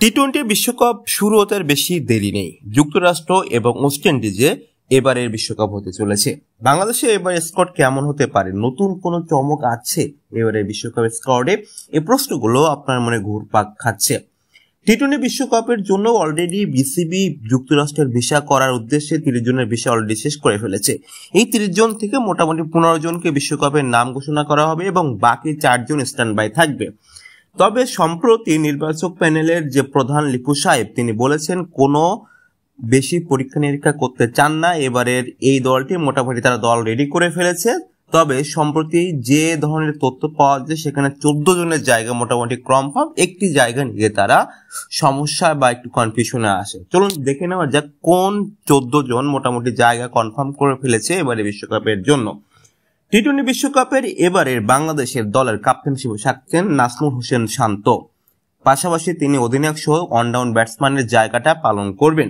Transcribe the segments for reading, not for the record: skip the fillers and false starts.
টি-20 বিশ্বকাপ শুরু হতে আর বেশি দেরি নেই। যুক্তরাষ্ট্র এবং ওয়েস্ট ইন্ডিজে এবারের বিশ্বকাপ হতে চলেছে। বাংলাদেশে এবারে স্কোয়াড কেমন হতে পারে? নতুন কোনো চমক আছে এবারে বিশ্বকাপের স্কোয়াডে? এই প্রশ্নগুলো আপনার মনে ঘুরপাক খাচ্ছে। টি-20 বিশ্বকাপের জন্য অলরেডি বিসিবি যুক্তরাষ্ট্রের ভিসা করার উদ্দেশ্যে 30 জনের ভিসা অলরেডি শেষ করে ফেলেছে। এই 30 জন থেকে মোটামুটি 15 জনকে বিশ্বকাপের নাম ঘোষণা করা হবে এবং বাকি 4 জন স্ট্যান্ড বাই থাকবে। তবে সম্প্রতি নির্বাচক প্যানেলের যে প্রধান লিপু সাহেব তিনি বলেছেন কোনো বেশি পরীক্ষা নিরীক্ষা করতে চান না। এবারের এই দলটি মোটামুটি তারা দল রেডি করে ফেলেছে। তবে সম্প্রতি যে ধরনের তথ্য পাওয়া যায় সেখানে 14 জনের জায়গা মোটামুটি কনফার্ম, একটি জায়গা নিয়ে তারা সমস্যা বা একটু কনফিউশনে আসে। চলুন দেখে নেওয়া যাক কোন 14 জন মোটামুটি জায়গা কনফার্ম করে ফেলেছে এবারে বিশ্বকাপের জন্য। টি-20 বিশ্বকাপের এবারের বাংলাদেশের দলের ক্যাপ্টেন হিসেবে থাকছেন নাজমুল হোসেন শান্ত। পাশাপাশি তিনি অধিনায়ক সহ অনডাউন ব্যাটসম্যানের জায়গাটা পালন করবেন।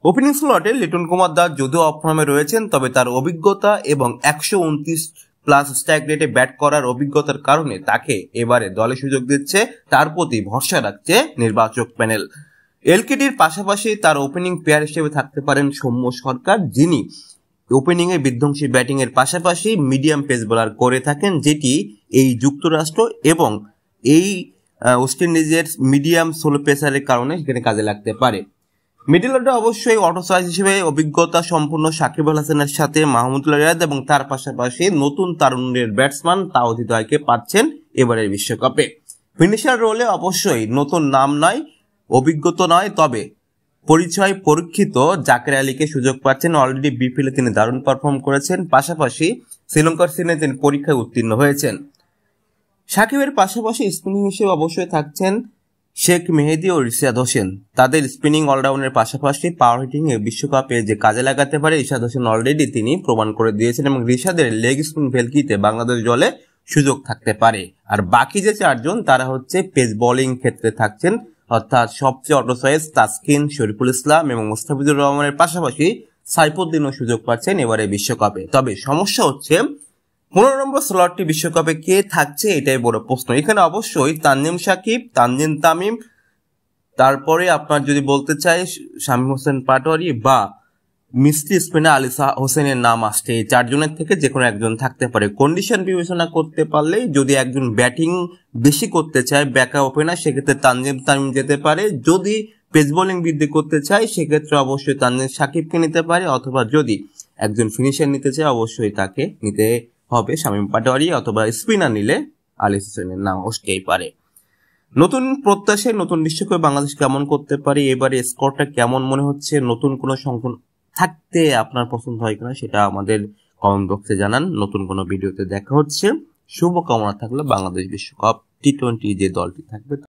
ওপেনিং স্লটে লিটন কুমার দাস যদিও অফ ফর্মে রয়েছেন, তবে তার অভিজ্ঞতা এবং 129 প্লাস স্ট্রাইক রেটে ব্যাট করার অভিজ্ঞতার কারণে তাকে এবারে দলে সুযোগ দিচ্ছে, তার প্রতি ভরসা রাখছে নির্বাচক প্যানেল। এলকেডির পাশাপাশি তার ওপেনিং প্লেয়ার হিসেবে থাকতে পারেন সৌম্য সরকার, যিনি ওপেনিং এ বিধ্বংসী ব্যাটিং এর পাশাপাশি মিডিয়াম পেস বোলার করে থাকেন, যেটি এই যুক্তরাষ্ট্র এবং এই ওয়েস্ট ইন্ডিজের মিডিয়াম স্লো পেসারের কারণে সেখানে কাজে লাগতে পারে। মিডল অর্ডার অবশ্যই অটো চয়েস হিসেবে অভিজ্ঞতা সম্পূর্ণ সাকিব আল হাসানের সাথে মাহমুদুল্লাহ রিয়াদ এবং তার পাশাপাশি নতুন তারুণ্যের ব্যাটসম্যান তাওহিদ হৃদয়কে পাচ্ছেন এবারের বিশ্বকাপে। ফিনিশার রোলে অবশ্যই নতুন নাম নয়, অভিজ্ঞতা নয়, তবে পরিচয় পরীক্ষিত জাকের আলীকে সুযোগ পাচ্ছেন। অলরেডি বিপিএলে তিনি দারুণ পারফর্ম করেছেন, পাশাপাশি শ্রীলঙ্কার সিনে তিনি পরীক্ষায় উত্তীর্ণ হয়েছেন। সাকিবের পাশাপাশি স্পিনিং হিসেবে অবশ্যই থাকছেন শেখ মেহেদী ও রিশাদ হোসেন। তাদের স্পিনিং অলরাউন্ডের পাশাপাশি পাওয়ার হিটিং এ বিশ্বকাপে যে কাজে লাগাতে পারে রিশাদ হোসেন অলরেডি তিনি প্রমাণ করে দিয়েছেন এবং রিশাদের লেগ স্পিন ভেলকিতে বাংলাদেশ দলে সুযোগ থাকতে পারে। আর বাকি যে 4 জন তারা হচ্ছে পেস বোলিং ক্ষেত্রে থাকছেন, অর্থাৎ সবচেয়ে অটো চয়েস তাসকিন, শরীফুল ইসলাম এবং মুস্তাফিজুর রহমানের পাশাপাশি সাইফুদ্দিনও সুযোগ পাচ্ছেন এবারে বিশ্বকাপে। তবে সমস্যা হচ্ছে 15 নম্বর স্লটটি বিশ্বকাপে কে থাকছে এটাই বড় প্রশ্ন। এখানে অবশ্যই তানজিম সাকিব, তানজিম তামিম, তারপরে আপনার যদি বলতে চাই শামীম হোসেন পাটোয়ারি বা মিস্ত্রি স্পিনার আলী হোসেনের নাম আসছে। এই 4 জনের থেকে যে কোনো একজন থাকতে পারে। কন্ডিশন বিবেচনা করতে পারলেই যদি একজন ব্যাটিং বেশি করতে চায় ব্যাকআপ ওপেনার, সেক্ষেত্রে তানজিম তামিম যেতে পারে। যদি পেস বোলিং বৃদ্ধি করতে চায় সেক্ষেত্রে অবশ্যই তানজিম সাকিবকে নিতে পারে, অথবা যদি একজন ফিনিশার নিতে চায় অবশ্যই তাকে নিতে হবে শামীম পাটোয়ারি, অথবা স্পিনার নিলে আলী হোসেনের নাম আসতেই পারে। নতুন প্রত্যাশায় নতুন বিশ্বকাপে বাংলাদেশ কেমন করতে পারে, এবারে স্কোরটা কেমন মনে হচ্ছে, নতুন কোনো সংখ্যা থাকতে আপনার পছন্দ হয় কিনা সেটা আমাদের কমেন্ট বক্সে জানান। নতুন কোনো ভিডিওতে দেখা হচ্ছে। শুভকামনা থাকলে বাংলাদেশ বিশ্বকাপ টি-20 যে দলটি থাকবে